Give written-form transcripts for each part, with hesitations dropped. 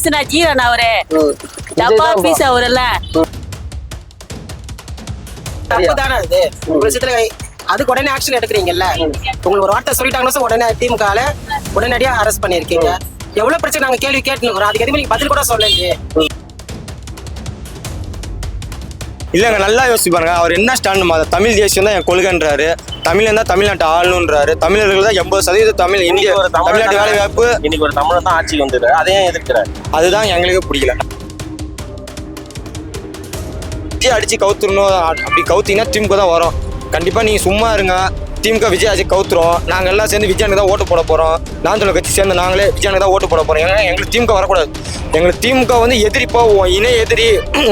பீஸ்னா ஜீரன் அவரு டப்பா பீஸ் அவருல்ல தப்புதானே அது ஒரு சில அதுக்கு உடனே ஆக்ஷன் எடுக்கிறீங்கல்ல. உங்களுக்கு ஒரு வார்த்தை சொல்லிட்டாங்கன்னா உடனே திமுகல உடனடியா அரெஸ்ட் பண்ணிருக்கீங்க. எவ்வளவு பிரச்சனை நாங்க கேள்வி கேட்டுக்கிறோம், அதுக்கு எதுவுமே பதில் கூட சொல்லலையே. இல்லைங்க, நல்லா யோசிச்சு பாருங்க. அவர் என்ன ஸ்டாண்ட், தமிழ் தேசியம் தான் என் கொள்கைன்றாரு. தமிழ் இருந்தா தமிழ்நாட்டு ஆளணுன்றாரு. தமிழர்கள் தான் 80% தமிழ். இந்திய தமிழ்நாட்டு வேலை வாய்ப்பு இன்னைக்கு ஒரு தமிழன் தான் ஆட்சிக்கு வந்துரு, அதையும் எதிர்க்கிறார். அதுதான் எங்களுக்கு பிடிக்கல. அடிச்சு கவுத்துறணும். அப்படி கவுத்தீங்கன்னா திமுக தான் வரும். கண்டிப்பா நீங்க சும்மா இருங்க. திமுக விஜய் அடிச்சு கவுத்துறோம். நாங்க எல்லாம் சேர்ந்து விஜயானுக்கு தான் ஓட்டு போட போறோம். நான் சொல்ல கட்சி சேர்ந்து நாங்களே விஜயானுக்கு தான் ஓட்டு போட போறோம். ஏன்னா எங்களுக்கு திமுக வரக்கூடாது. எங்களுக்கு திமுக வந்து எதிரிப்பா, இணை எதிரி,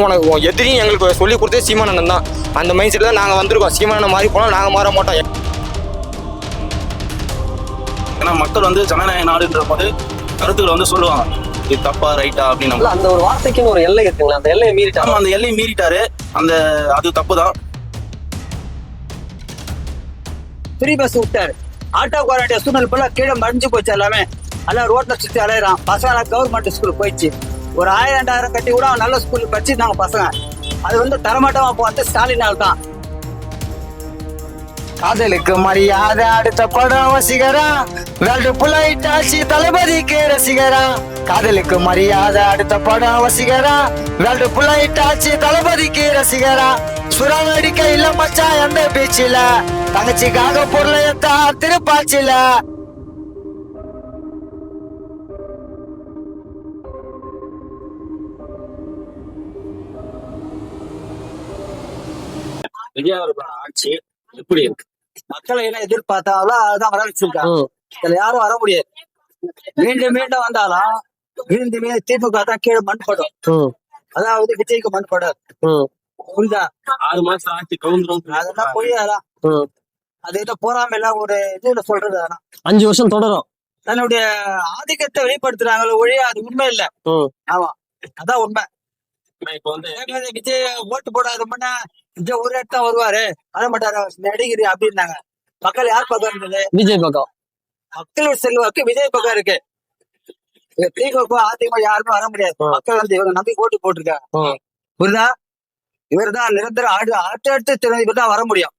உனக்கு எதிரி எங்களுக்கு சொல்லி கொடுத்தே சீமானந்தன் தான். அந்த மைண்ட் செட் தான் நாங்க வந்திருக்கோம். சீமானந்தன் மாறி போனோம், நாங்க மாற மாட்டோம். ஏன்னா மக்கள் வந்து ஜனநாயக நாடுன்ற போது கருத்துக்களை வந்து சொல்லுவாங்க, இது தப்பா ரைட்டா அப்படின்னு. அந்த ஒரு வார்த்தைக்குன்னு ஒரு எல்லை இருக்குங்களா? அந்த எல்லையை மீறிட்டாரு. அந்த எல்லையை மீறிட்டாரு. அது தப்பு தான். ஃப்ரீ பஸ் விட்டாரு. ஆட்டோ குவாரண்டிய சூழ்நிலை போல கீழே மடிஞ்சு போச்சு. எல்லாமே எல்லாம் ரோட்ல சுத்தி அலையிறான். பசங்க கவர்மெண்ட் ஸ்கூலுக்கு போயிடுச்சு. ஒரு 1000-2000 கட்டி கூட நல்ல ஸ்கூலுக்கு படிச்சுட்டாங்க பசங்க. அது வந்து தரமாட்டமா பார்த்து ஸ்டாலினால் தான். காதலுக்கு மரியாதை அடுத்த படம் வசீகரா, வேல்டு புலைட்டாச்சி தளபதிக்கு ரசிகரா. காதலுக்கு மரியாதை அடுத்த படம் வசீகரா, வேல்டு புலைட்டாச்சி தளபதிக்கு ரசிகரா. சுரங்கடி கையில மச்சா எந்த பீச்சில, தங்கச்சிக்காக பொருளை எத்தா திருப்பாச்சில. விஜயாவோட ஆட்சி எப்படி இருக்கு? மக்களை என்ன எதிர்பார்த்தாலும் அதுதான் வர வச்சிருக்காங்க. இதுல யாரும் வர முடியாது. மீண்டும் மீண்டும் வந்தாலும் மீண்டும் திமுக தான் கீழே மண்படும். அதாவது விஜய்க்கு மண்படும். புரியுதா? 6 மாசம் ஆட்சி கவுந்துரும். அதெல்லாம் பொய்யாதான். அது என்ன போறாம எல்லாம் ஒரு இதுல சொல்றது. ஆனா 5 வருஷம் தொடரும். தன்னுடைய ஆதிக்கத்தை வெளிப்படுத்துறாங்களோ ஒழிய அது உண்மை இல்ல. ஆமா, அதான் உண்மை. இப்ப வந்து விஜய் ஓட்டு போடாத முன்ன விஜய் ஒரு இடத்த வருவாரு, வர மாட்டாரு, நடிகர் அப்படின்னாங்க. மக்கள் யார் பக்கம் இருந்தது? விஜய் பக்கம். மக்கள் செல்வாக்கு விஜய் பக்கம் இருக்கு. திமுக அதிமுக யாருமே வர முடியாது. மக்கள் வந்து இவங்க நம்பி ஓட்டு போட்டிருக்காங்க. புரியுதா? இவர் தான் நிரந்தர அடுத்தடுத்து இவர் தான் வர முடியும்.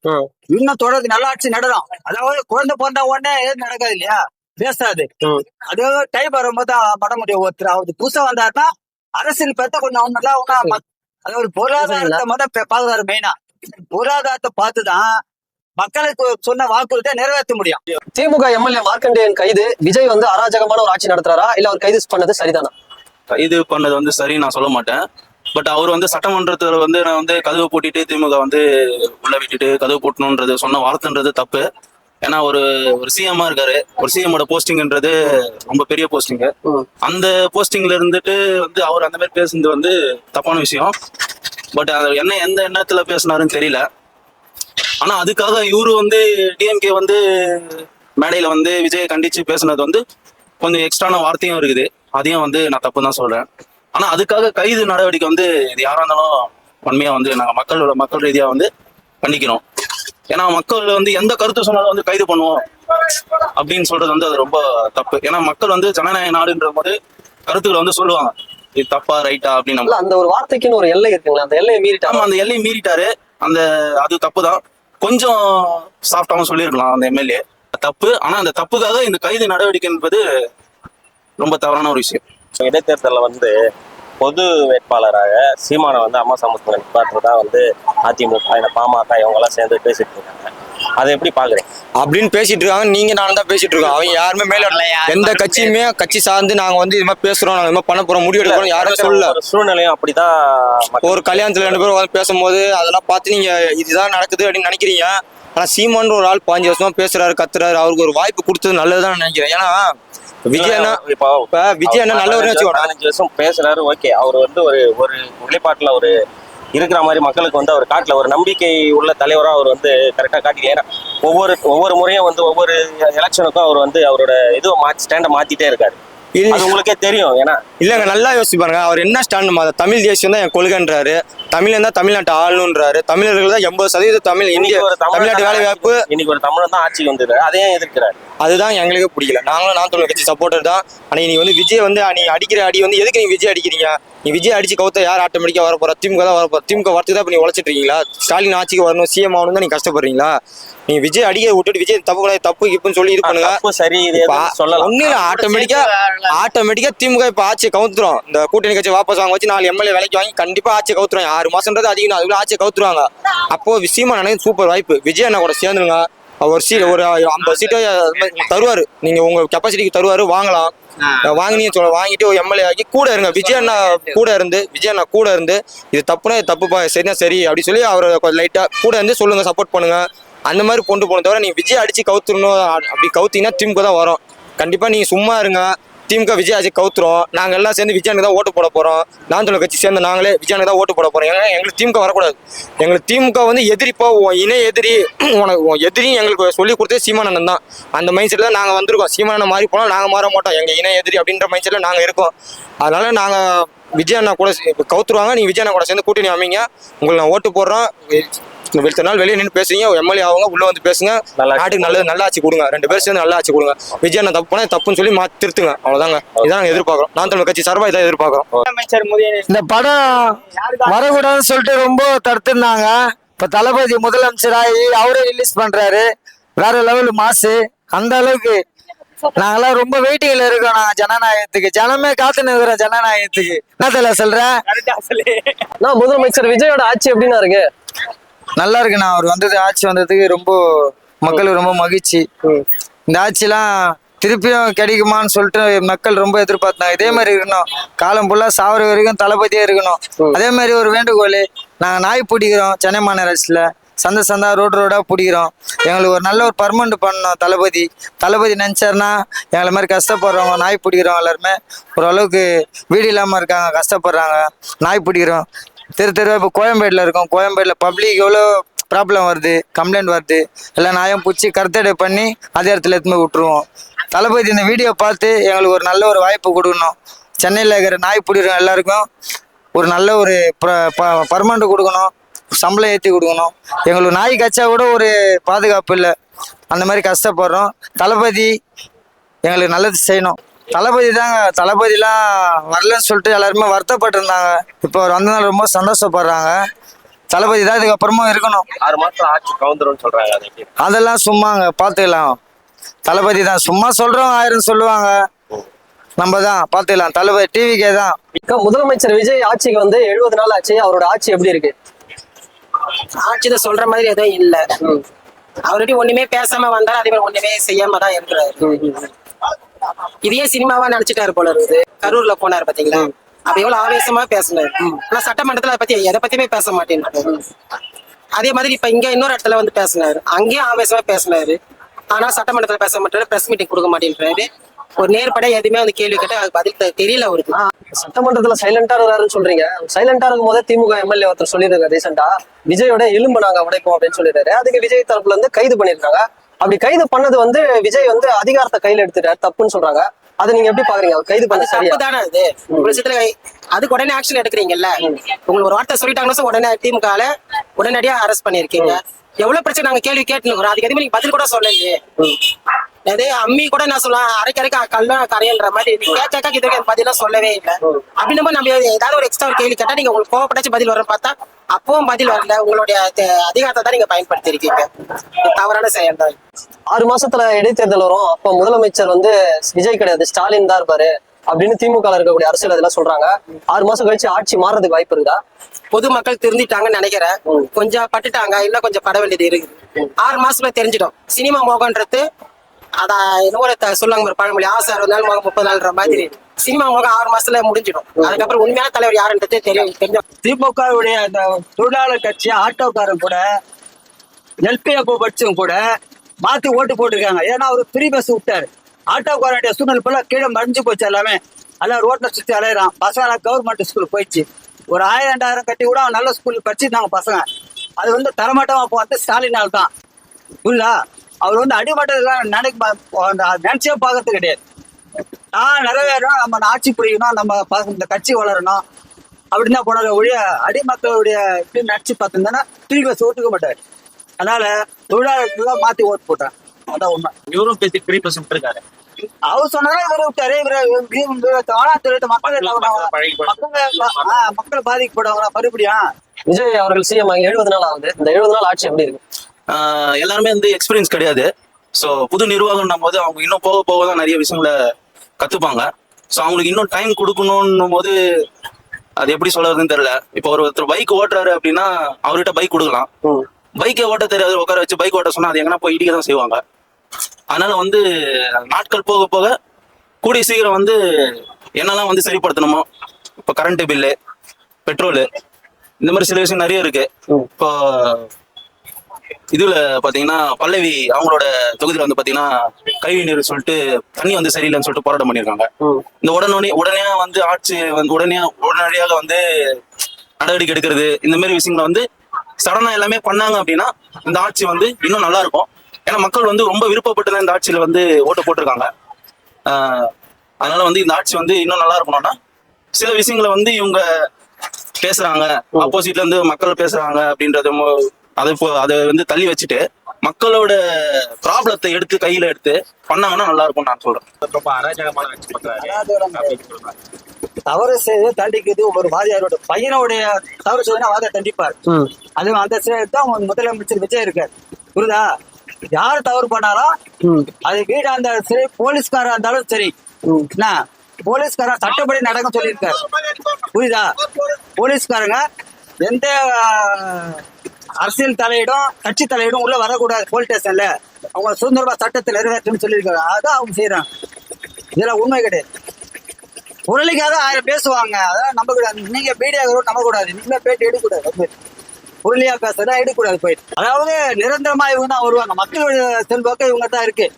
இன்னும் தொடர்ந்து நல்லா ஆட்சி நடக்கும். அதாவது குழந்தை பிறந்தா உடனே எதுவும் நடக்காது இல்லையா, பேசாது. அதாவது டைம் வரும்போது தான் பட முடியும். ஒருத்தர் அவர் புதுசா வந்தாருன்னா அரசியல் பார்த்தா கொஞ்சம் நல்லா அதாவது பொருளாதாரத்தை மட்டும் பாதுகாப்பு. மெயினா பொருளாதாரத்தை பார்த்துதான் மக்களுக்கு சொன்ன வாக்குறுதியை நிறைவேற்ற முடியும். திமுக எம்எல்ஏ மார்க்கண்டேயன் கைது, விஜய் வந்து அராஜகமான ஒரு ஆட்சி நடத்துறாரா இல்ல அவர் கைது பண்ணது சரிதானா? கைது பண்ணது வந்து சரி நான் சொல்ல மாட்டேன். பட் அவர் வந்து சட்டமன்றத்துல வந்து நான் வந்து கதவு பூட்டிட்டு திமுக வந்து உள்ள விட்டுட்டு கதவு பூட்டணுன்றது சொன்ன வார்த்தைன்றது தப்பு. ஏன்னா ஒரு சிஎம்மா இருக்காரு. ஒரு சிஎம்மோட போஸ்டிங்ன்றது ரொம்ப பெரிய போஸ்டிங். அந்த போஸ்டிங்ல இருந்துட்டு வந்து அவர் அந்த மாதிரி பேசுனது வந்து தப்பான விஷயம். பட் அது எந்த எண்ணத்துல பேசினாருன்னு தெரியல. ஆனா அதுக்காக இவரு வந்து டிஎம்கே வந்து மேடையில வந்து விஜயை கண்டிச்சு பேசுனது வந்து கொஞ்சம் எக்ஸ்ட்ரான வார்த்தையும் இருக்குது. அதையும் வந்து நான் தப்பு தான் சொல்றேன். ஆனா அதுக்காக கைது நடவடிக்கை வந்து இது யாரா இருந்தாலும் உண்மையா வந்து நாங்க மக்கள் ரீதியா வந்து கண்டிக்கிறோம். ஏன்னா மக்கள் வந்து எந்த கருத்து சொன்னாலும் வந்து கைது பண்ணுவோம் அப்படின்னு சொல்றது வந்து அது ரொம்ப தப்பு. ஏன்னா மக்கள் வந்து ஜனநாயக நாடுன்ற போது கருத்துக்களை வந்து சொல்லுவாங்க, இது தப்பா ரைட்டா அப்படின்னு. அந்த ஒரு வார்த்தைக்குன்னு ஒரு எல்லை இருக்குங்களா? அந்த எல்லையை மீறிட்டாரு. அந்த எல்லையை மீறிட்டாரு. அது தப்பு தான். கொஞ்சம் சாஃப்டாவும் சொல்லியிருக்கலாம் அந்த எம்எல்ஏ. தப்பு. ஆனா அந்த தப்புக்காக இந்த கைது நடவடிக்கை என்பது ரொம்ப தவறான ஒரு விஷயம். இடைத்தேர்தலில் வந்து பொது வேட்பாளராக சீமானை வந்து அம்மா சமூகத்தில் நிப்பாட்டுறதா வந்து அதிமுக பாமக இவங்கெல்லாம் சேர்ந்து பேசிட்டு இருக்காங்க. அதை எப்படி பாக்குறேன் அப்படின்னு பேசிட்டு இருக்காங்க. நீங்க நானும் தான் பேசிட்டு இருக்கோம். அவங்க யாருமே மேல எந்த கட்சியுமே கட்சி சார்ந்து நாங்க வந்து இது மாதிரி பேசுறோம், நாங்க இது மாதிரி பண்ண போறோம், முடிவு எடுக்கிறோம் யாரும் சொல்லல. சூழ்நிலையும் அப்படிதான். ஒரு கல்யாணத்துல 2 பேரும் வந்து பேசும்போது அதெல்லாம் பார்த்து நீங்க இதுதான் நடக்குது அப்படின்னு நினைக்கிறீங்க. ஆனா சீமான் ஒரு ஆள் 5 வருஷமா பேசுறாரு, கத்துறாரு. அவருக்கு ஒரு வாய்ப்பு கொடுத்தது நல்லதுதான் நினைக்கிறேன். ஏன்னா விஜய் அண்ணா நல்ல 15 வருஷம் பேசுறாரு. ஓகே, அவர் வந்து ஒரு நிலைப்பாட்டுல ஒரு இருக்கிற மாதிரி மக்களுக்கு வந்து அவர் காட்டல. ஒரு நம்பிக்கை உள்ள தலைவராக அவர் வந்து கரெக்டாக காட்டல. ஏன்னா ஒவ்வொரு முறையும் வந்து ஒவ்வொரு எலெக்ஷனுக்கும் அவர் வந்து அவரோட இதுவை ஸ்டாண்டை மாத்திட்டே இருக்காரு. அது உங்களுக்கே தெரியும். ஏன்னா இல்லைங்க, நல்லா யோசிச்சு பாருங்க. அவர் என்ன ஸ்டாண்ட், தமிழ் தேசியம் தான் என் கொள்கைன்றாரு. தமிழ் இருந்தா தமிழ்நாட்டு ஆளணுன்றாரு. தமிழர்கள் தான் 80% தமிழ். இந்திய தமிழ்நாட்டு வேலை வாய்ப்பு. இன்னைக்கு ஒரு தமிழன் தான் ஆட்சிக்கு வந்துரு, அதையும் எதிர்க்கிறாரு. அதுதான் எங்களுக்கு பிடிக்கல. நாங்களும் நாம் தமிழர் கட்சி சப்போர்ட்டர் தான். ஆனால் நீ வந்து விஜய் வந்து நீ அடிக்கிற அடி வந்து எதுக்கு நீ விஜய் அடிக்கிறீங்க? நீ விஜய் அடிச்சு கவுத்த யார் ஆட்டோமேட்டிக்காக வர போறா? திமுக தான் வர போறா. திமுக வரத்துக்கு தான் இப்போ நீ உழைச்சிட்டு இருக்கீங்களா? ஸ்டாலின் ஆட்சிக்கு வரணும், சிஎம் ஆகணும் தான் நீ கஷ்டப்படுறீங்களா? நீ விஜய் அடிக்க விட்டுட்டு விஜய் தப்பு கிடையாது, தப்பு இப்பன்னு சொல்லி இது பண்ணுங்க. சரி, சொல்லலாம். ஒண்ணு ஆட்டோமேட்டிக்கா திமுக இப்ப ஆட்சியை கவுத்துரும். இந்த கூட்டணி கட்சி வாபஸ் வாங்க வச்சு 4 எம்எல்ஏ விலைக்கு வாங்கி கண்டிப்பா ஆட்சியை கவுத்துருவாங்க. 6 மாசம்ன்றது அதிகம், அதுக்குள்ள ஆட்சியை கவுத்துருவாங்க. அப்போ சீமான் எனக்கு சூப்பர் வாய்ப்பு. விஜய் அண்ணா கூட சேர்ந்துருங்க. ஒரு 50 சீட்டோ தருவாரு. நீங்க உங்க கெப்பாசிட்டிக்கு தருவாரு, வாங்கலாம். வாங்கிட்டு ஒரு எம்எல்ஏ ஆகி கூட இருங்க. விஜய் அண்ணா கூட இருந்து இது தப்புனா இது தப்புப்பா, சரினா சரி அப்படி சொல்லி அவரை லைட்டா கூட இருந்து சொல்லுங்க, சப்போர்ட் பண்ணுங்க. அந்த மாதிரி கொண்டு போன தவிர நீங்க விஜய் அடிச்சு கவுத்துறணும். அப்படி கவுத்தீங்கன்னா திமுக தான் வரும். கண்டிப்பா நீங்க சும்மா இருங்க. திமுக விஜய் அடிச்சு கவுத்துறோம். நாங்க எல்லாம் சேர்ந்து விஜயானுக்கு தான் ஓட்டு போட போறோம். நாம் தமிழர் கட்சி சேர்ந்து நாங்களே விஜயானுக்கு தான் ஓட்டு போட போறோம். எங்களுக்கு திமுக வரக்கூடாது. எங்களுக்கு திமுக வந்து எதிரிப்பா, இணை எதிரி. உனக்கு எதிரி எங்களுக்கு சொல்லி கொடுத்தே சீமானந்தன் தான். அந்த மைண்ட் செட்ல தான் நாங்க வந்திருக்கோம். சீமானந்தன் மாறி போனால் நாங்க மாற மாட்டோம். எங்க இணை எதிரி அப்படின்ற மைண்ட் செட்ல நாங்க இருக்கோம். அதனால நாங்க விஜய் அண்ணா கூட கவுத்துருவாங்க. நீங்க விஜய் அண்ணா கூட சேர்ந்து கூட்டணி அமைங்க. உங்களுக்கு நான் ஓட்டு போடுறோம். வெளுத்த நாள் வெளியே நின்று பேசுங்க, எம்எல்ஏ ஆகுங்க, உள்ள வந்து பேசுங்க. நாட்டுக்கு நல்லது, நல்ல ஆட்சி கொடுங்க. 2 பேர் சேர்ந்து நல்ல ஆட்சி கொடுங்க. விஜய் அண்ணா தப்பு பண்ணா தப்புன்னு சொல்லி மாத்தி திருத்துங்க. அவ்வளவுதாங்க. இதான் நாங்க எதிர்பார்க்கிறோம். நாம் தமிழர் கட்சி சார்பா இதான் எதிர்பார்க்கிறோம். இந்த படம் வரக்கூடாதுன்னு சொல்லிட்டு ரொம்ப தடுத்துருந்தாங்க. இப்ப தளபதி முதலமைச்சராகி அவரே ரிலீஸ் பண்றாரு. வேற லெவல் மாசு. அந்த அளவுக்கு நாங்கெல்லாம் ரொம்ப வெயிட்டிங்ல இருக்கோம். நாங்க ஜனநாயகத்துக்கு ஜனமே காத்து நிற்கிறோம். ஜனநாயகத்துக்கு என்ன தெரியல சொல்றேன். நான் முதலமைச்சர் விஜயோட ஆட்சி எப்படின்னா இருக்கு? நல்லா இருக்குண்ணா. அவர் வந்தது, ஆட்சி வந்ததுக்கு ரொம்ப மக்களுக்கு ரொம்ப மகிழ்ச்சி. இந்த ஆட்சிலாம் திருப்பியும் கிடைக்குமான்னு சொல்லிட்டு மக்கள் ரொம்ப எதிர்பார்த்தாங்க. இதே மாதிரி இருக்கணும். காலம் ஃபுல்லா சாவர வரைக்கும் தளபதியே இருக்கணும். அதே மாதிரி ஒரு வேண்டுகோள். நாங்க நாய் பிடிக்கிறோம் சென்னை மாநகராட்சியில. சந்தா ரோடா பிடிக்கிறோம். எங்களுக்கு ஒரு நல்ல ஒரு பர்மனண்ட் பண்ணணும். தளபதி நினைச்சாருன்னா எங்களை மாதிரி கஷ்டப்படுறவங்க, நாய் பிடிக்கிறோம் எல்லாருமே ஓரளவுக்கு வீடு இல்லாம இருக்காங்க, கஷ்டப்படுறாங்க. நாய் பிடிக்கிறோம். தெருவா இப்போ கோயம்பேட்டில் இருக்கோம். கோயம்பேட்டில் பப்ளிக் எவ்வளோ ப்ராப்ளம் வருது, கம்ப்ளைண்ட் வருது. எல்லாம் நாயம் பிடிச்சி கருத்தடை பண்ணி அதே இடத்துல எடுத்துமே விட்டுருவோம். தளபதி இந்த வீடியோ பார்த்து எங்களுக்கு ஒரு நல்ல ஒரு வாய்ப்பு கொடுக்கணும். சென்னையில் இருக்கிற நாய் பிடிக்கிறோம் எல்லாருக்கும் ஒரு நல்ல ஒரு பர்மனண்ட் கொடுக்கணும். சம்பளம் ஏற்றி கொடுக்கணும். எங்களுக்கு நாய் கச்சா கூட ஒரு பாதுகாப்பு இல்லை. அந்த மாதிரி கஷ்டப்படுறோம். தளபதி எங்களுக்கு நல்லது செய்யணும். தளபதி தாங்க. தளபதிலாம் வரலன்னு சொல்லிட்டு எல்லாருமே வருத்தப்பட்டிருந்தாங்க. இப்போ அவர் வந்ததுனால ரொம்ப சந்தோஷப்படுறாங்க. தளபதி தான் இதுக்கப்புறமா இருக்கணும். 6 மாசம் ஆட்சி கவுந்துரும் சொல்றாங்க. அதெல்லாம் சும்மாங்க, பார்த்துக்கலாம். தளபதி தான் சும்மா சொல்றோம், 1000 சொல்லுவாங்க. நம்ம தான் பார்த்துக்கலாம். தளபதி டிவிக்கே தான். முதலமைச்சர் விஜய் ஆட்சிக்கு வந்து 70 நாள் ஆச்சு. அவரோட ஆட்சி எப்படி இருக்கு? ஆட்சி தான் சொல்ற மாதிரி எதுவும் இல்ல. அவர்கிட்ட ஒண்ணுமே பேசாம வந்தாலும் அதே மாதிரி ஒண்ணுமே செய்யாம தான் இருக்கிறாரு. இதையே சினிமாவா நினைச்சிட்டாரு போல இருக்குது. கரூர்ல போனாரு பாத்தீங்களா, அப்ப எவ்வளவு ஆவேசமா பேசினாரு. ஆனா சட்டமன்றத்துல அதை பத்தி எதை பத்தியுமே பேச மாட்டேன்னு. அதே மாதிரி இப்ப இங்க இன்னொரு இடத்துல வந்து பேசினாரு. அங்கேயும் ஆவேசமா பேசினாரு. ஆனா சட்டமன்றத்துல பேச மாட்டாரு, பிரஸ் மீட்டிங் கொடுக்க மாட்டேன்றாரு. ஒரு நேர்படையா எதுவுமே வந்து கேள்வி கேட்டா அதுக்கு பதில் தெரியல அவருக்கு. சட்டமன்றத்துல சைலண்டா இருக்காருன்னு சொல்றீங்க. சைலண்டா இருக்கும் போதே திமுக எம்எல்ஏ ஒருத்தர் சொல்லியிருக்காரு ரீசெண்டா, விஜயோட எலும்பு நாங்க உடைப்போம் அப்படின்னு சொல்லிடுறாரு. அதுக்கு விஜய் தரப்புல இருந்து கைது பண்ணிருக்காங்க. அப்படி கைது பண்ணது வந்து விஜய் வந்து அதிகாரத்தை கையில எடுத்துட்டாரு, தப்புன்னு சொல்றாங்க. அதை நீங்க எப்படி பாக்குறீங்க? கைது பண்ண சரியா தானே? அது ஒரு விஷயத்துல அதுக்கு உடனே ஆக்ஷன் எடுக்கிறீங்கல்ல. உங்களுக்கு ஒரு வார்த்தை சொல்லிட்டாங்கன்னா உடனே திமுக உடனடியா அரெஸ்ட் பண்ணிருக்கீங்க. எவ்வளவு பிரச்சனை நாங்க கேள்வி கேட்டுக்கிறோம். அதுக்கு எதுவுமே நீங்க பதில் கூட சொல்லலையே. அதே அம்மி கூட நான் சொல்லுவேன், அரைக்க கல்ல கரையன்ற மாதிரி கேட்க இதுக்கு பதிலாம் சொல்லவே இல்லை. அப்படின்னும் நம்ம ஏதாவது ஒரு எக்ஸ்ட்ரா ஒரு கேள்வி கேட்டா நீங்க உங்களுக்கு கோவப்பட்டாச்சு பதில் வரும் பார்த்தா அப்பவும் பதில் வரல. உங்களுடைய அதிகாரத்தை தான் நீங்க பயன்படுத்தி இருக்கீங்க. தவறான செயல் தான். 6 மாசத்துல இடைத்தேர்தல் வரும். அப்ப முதலமைச்சர் வந்து விஜய் கிடையாது, ஸ்டாலின் தான் இருப்பாரு அப்படின்னு திமுக இருக்கக்கூடிய அரசியல் இதெல்லாம் சொல்றாங்க. 6 மாசம் கழிச்சு ஆட்சி மாறதுக்கு வாய்ப்பு இருக்குதா? பொதுமக்கள் திருந்திட்டாங்கன்னு நினைக்கிறேன். கொஞ்சம் பட்டுட்டாங்க, இன்னும் கொஞ்சம் பட வேண்டியது இருக்குது. 6 மாசத்துல தெரிஞ்சிடும். சினிமா மோகன்றது அதான் இன்னொரு சொல்லுவாங்க ஒரு பழமொழி, ஆசை 60 நாள் மோகம் 30 நாள்ன்ற மாதிரி. சினிமா மோகம் 6 மாசத்துல முடிஞ்சிடும். அதுக்கப்புறம் உண்மையான தலைவர் யாருன்றது தெரிஞ்ச திமுகவுடைய அந்த தொழிலாளர் கட்சி ஆட்டோக்காரன் கூட எல்பிஎஃப் படிச்சவங்க கூட மாத்தி ஓட்டு போட்டிருக்காங்க. ஏன்னா அவரு ஃப்ரீ பஸ் விட்டாரு. ஆட்டோக்காரனுடைய சூழ்நிலை போல கீழே மறைஞ்சு போச்சு. எல்லாமே எல்லாம் ரோட்ல சுத்தி அலையிறான். பசங்க கவர்மெண்ட் ஸ்கூல் போயிடுச்சு. ஒரு 1000 2000 கட்டி கூட நல்ல ஸ்கூல் படிச்சுட்டாங்க பசங்க. அது வந்து தரமாட்டமா பார்த்து ஸ்டாலினால் தான் புரியுதா. அவர் வந்து அடிமட்டத்துக்கு நினைச்சே பார்க்கறது கிடையாது. நான் நிறைவேறணும், நம்ம ஆட்சி புரியணும், நம்ம இந்த கட்சி வளரணும் அப்படின்னு தான் போனாரு ஒழிய அடிமக்களுடைய இப்படி நினைச்சு பார்த்துருந்தேன்னா திருப்பி ஒத்துக்க மாட்டாரு. அதனால தொழிலாளர்கள் மாத்தி ஓட்டு போட்டான். அதான் உண்மை. இவரும் பேசி ஃப்ரீ பஸ் விட்டுருக்காரு. அவர் சொன்னதா இவரு விட்டாரு. மக்கள் பாதிக்கப்படுவாங்க மறுபடியும். விஜய் அவர்கள் சிஎம் 70 நாள் ஆகுது. இந்த 70 நாள் ஆட்சி எப்படி இருக்கு? எல்லாருமே வந்து எக்ஸ்பீரியன்ஸ் கிடையாது. ஸோ புது நிர்வாகம்னும் போது அவங்க இன்னும் போக போக தான் நிறைய விஷயங்களை கத்துப்பாங்க. ஸோ அவங்களுக்கு இன்னும் டைம் கொடுக்கணும் போது அது எப்படி சொல்றதுன்னு தெரியல. இப்போ ஒருத்தர் பைக் ஓட்டுறாரு அப்படின்னா அவர்கிட்ட பைக் கொடுக்கலாம். பைக்கை ஓட்ட தெரியாது உட்கார வச்சு பைக் ஓட்ட சொன்னா அது எங்கன்னா போய் இடிக்க தான் செய்வாங்க. அதனால வந்து நாட்கள் போக போக கூடிய சீக்கிரம் வந்து என்னெல்லாம் வந்து சரிப்படுத்தணுமோ, இப்போ கரண்ட் பில்லு, பெட்ரோலு, இந்த மாதிரி சில விஷயம் நிறைய இருக்கு. இப்போ இதுல பாத்தீங்கன்னா பல்லவி அவங்களோட தொகுதியில வந்து பாத்தீங்கன்னா கழிவு நீர் சொல்லிட்டு தண்ணி வந்து சரியில்லைன்னு சொல்லிட்டு போராட்டம் பண்ணியிருக்காங்க. இந்த உடனே வந்து ஆட்சி வந்து உடனடியாக வந்து நடவடிக்கை எடுக்கிறது, இந்த மாதிரி விஷயங்களை வந்து சடனா எல்லாமே பண்ணாங்க அப்படின்னா இந்த ஆட்சி வந்து இன்னும் நல்லா இருக்கும். ஏன்னா மக்கள் வந்து ரொம்ப விருப்பப்பட்டு தான் இந்த ஆட்சியில வந்து ஓட்டு போட்டிருக்காங்க. அதனால வந்து இந்த ஆட்சி வந்து இன்னும் நல்லா இருக்கணும்னா சில விஷயங்களை வந்து இவங்க பேசுறாங்க, ஆப்போசிட்ல இருந்து மக்கள் பேசுறாங்க அப்படின்றது அதை வந்து தள்ளி வச்சுட்டு மக்களோட ப்ராப்ளத்தை எடுத்து கையில எடுத்து பண்ணாங்கன்னா நல்லா இருக்கும் நான் சொல்றேன். ரொம்ப அராஜகமான ஆட்சி பண்றாரு. தவறு செய்து தண்டிக்கிறது ஒரு வாதியாரோட பையனுடைய தவறு செய்தா வாதியை தண்டிப்பார். அது அந்த தான் முதலமைச்சர் விஜய் இருக்கார். புரியுதா? யாரு தவறு பண்ணாலும் அது வீடா இருந்தாலும் சரி, போலீஸ்காரா இருந்தாலும் சரி, என்ன போலீஸ்காரன் சட்டப்படி நடக்க சொல்லியிருக்காரு. புரியுதா? போலீஸ்காரங்க எந்த அரசியல் தலையிடும் கட்சி தலையிடும் உள்ள வரக்கூடாது. போலீஸ் ஸ்டேஷன்ல அவங்க சுதந்திரமா சட்டத்தை நிறைவேற்றணும்னு சொல்லியிருக்காரு. அதான் அவங்க செய்யறாங்க. இதெல்லாம் உண்மை கிடையாது. பொருளைக்காக 1000 பேசுவாங்க, அதெல்லாம் நம்ப கூடாது. நீங்க மீடியாக்களோட நம்ப கூடாது. நீங்களே பேட்டி எடுக்கக்கூடாது. பொருளியா பேசுறதா எடுக்கக்கூடாது. போயிட்டு அதாவது நிரந்தரமா இவங்க தான் வருவாங்க. மக்களுடைய செல்வாக்கு இவங்க தான் இருக்கு.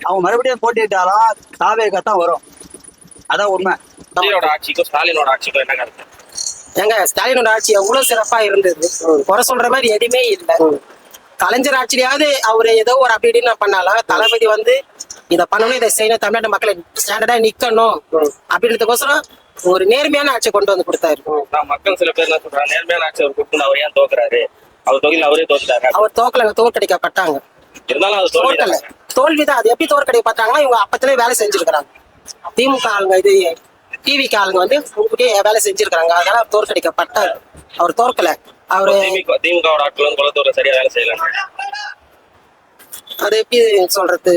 அவங்க மறுபடியும் போட்டிட்டாலும் தாவேகா தான் வரும். அதான் உண்மை. ஆட்சிக்கும் ஸ்டாலினோட ஆட்சிக்கும் என்ன கருத்து? ஏங்க ஸ்டாலினோட ஆட்சி எவ்வளவு சிறப்பா இருந்தது. குறை சொல்ற மாதிரி எதுவுமே இல்லை. கலைஞர் ஆட்சியாவது அவரு ஏதோ ஒரு அப்படி இப்படின்னு பண்ணாலும் தளபதி வந்து இதை பண்ணணும், இதை செய்யணும், தமிழ்நாட்டு மக்களை ஸ்டாண்டர்டா நிக்கணும் அப்படின்றதுக்கோசரம் ஒரு நேர்மையான ஆட்சி கொண்டு வந்து கொடுத்தாரு. மக்கள் சில பேர் என்ன சொல்றாங்க, நேர்மையான ஆட்சி அவர் கொடுத்து அவர் ஏன் தோக்குறாரு? அவர் தொகுதியில் அவரே தோத்துட்டாரு. அவர் தோக்கலங்க, தோற்கடிக்கப்பட்டாங்க. இருந்தாலும் அது தோற்கல, தோல்விதான். அது எப்படி தோற்கடிக்கப்பட்டாங்கன்னா இவங்க அப்பத்திலே வேலை செஞ்சிருக்கிறாங்க. திமுக ஆளுங்க இது டிவிக்கு ஆளுங்க வந்து முன்கூட்டியே வேலை செஞ்சிருக்காங்க. அதனால அவர் தோற்கடிக்கப்பட்டார். அவர் தோற்கல. அவரு திமுக ஆட்கள் வந்து குளத்தூர்ல சரியா வேலை செய்யல. அது எப்படி சொல்றது?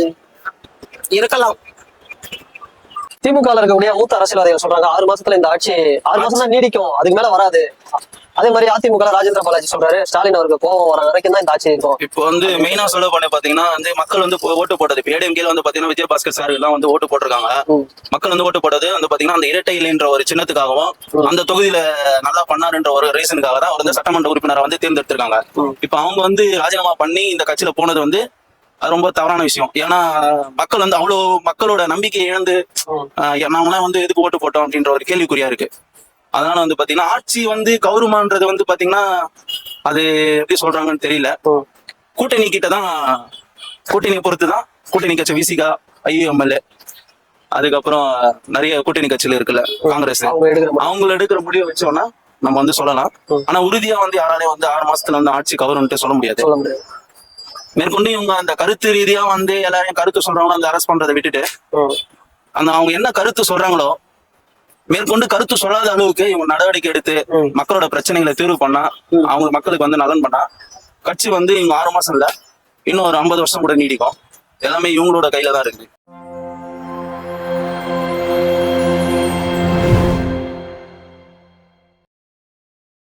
இருக்கலாம். திமுக இருக்கக்கூடிய மூத்த அரசியல்வாதிகள் சொல்றாங்க 6 மாசத்துல இந்த ஆட்சி 6 மாசம் தான் நீடிக்கும், அதுக்கு மேல வராது. அதே மாதிரி அதிமுக ராஜேந்திர பாலாஜி சொல்றாரு ஸ்டாலின் அவருக்கு கோபம் வர வரைக்கும் தான் இந்த ஆட்சி இருக்கும். இப்போ வந்து மெயினா சொல்ல போன பாத்தீங்கன்னா வந்து மக்கள் வந்து ஓட்டு போட்டது இப்போ ஏடிஎம்கேல வந்து பாத்தீங்கன்னா விஜயபாஸ்கர் சார் எல்லாம் வந்து ஓட்டு போட்டிருக்காங்க. மக்கள் வந்து ஓட்டு போட்டது வந்து பாத்தீங்கன்னா அந்த இரட்டை இலைன்ற ஒரு சின்னத்துக்காகவும் அந்த தொகுதியில நல்லா பண்ணாருன்ற ஒரு ரீசனுக்காக தான் அவர் வந்து சட்டமன்ற உறுப்பினரை வந்து தேர்ந்தெடுத்திருக்காங்க. இப்போ அவங்க வந்து ராஜினாமா பண்ணி இந்த கட்சியில போனது வந்து அது ரொம்ப தவறான விஷயம். ஏன்னா மக்கள் வந்து அவ்வளவு மக்களோட நம்பிக்கையை இழந்து நாமெல்லாம் வந்து எதுக்கு ஓட்டு போட்டோம் அப்படின்ற ஒரு கேள்விக்குறியா இருக்கு. அதனால வந்து பாத்தீங்கன்னா ஆட்சி வந்து கௌரவமான்றது வந்து பாத்தீங்கன்னா அது எப்படி சொல்றாங்கன்னு தெரியல. கூட்டணி கிட்ட தான், கூட்டணியை பொறுத்து தான். கூட்டணி கட்சி விசிகா, ஐஎம்எல்ஏ, அதுக்கப்புறம் நிறைய கூட்டணி கட்சியில இருக்குல்ல காங்கிரஸ், அவங்கள எடுக்கிற முடிவை வச்சோம்னா நம்ம வந்து சொல்லலாம். ஆனா உறுதியா வந்து யாராலையும் வந்து 6 மாசத்துல வந்து ஆட்சி கவர்மெண்ட் சொல்ல முடியாது. மேற்கொண்டு இவங்க அந்த கருத்து ரீதியா வந்து எல்லாரையும் கருத்து சொல்றவங்க அந்த அரெஸ்ட் பண்றதை விட்டுட்டு அந்த அவங்க என்ன கருத்து சொல்றாங்களோ மேற்கொண்டு கருத்து சொல்லாத அளவுக்கு இவங்க நடவடிக்கை எடுத்து மக்களோட பிரச்சனைகளை தீர்வு பண்ணா, அவங்க மக்களுக்கு வந்து நலன் பண்ணா கட்சி வந்து இவங்க 6 மாசம் இல்ல இன்னும் ஒரு 50 வருஷம் கூட நீடிக்கும். எல்லாமே இவங்களோட கையில தான் இருக்குது.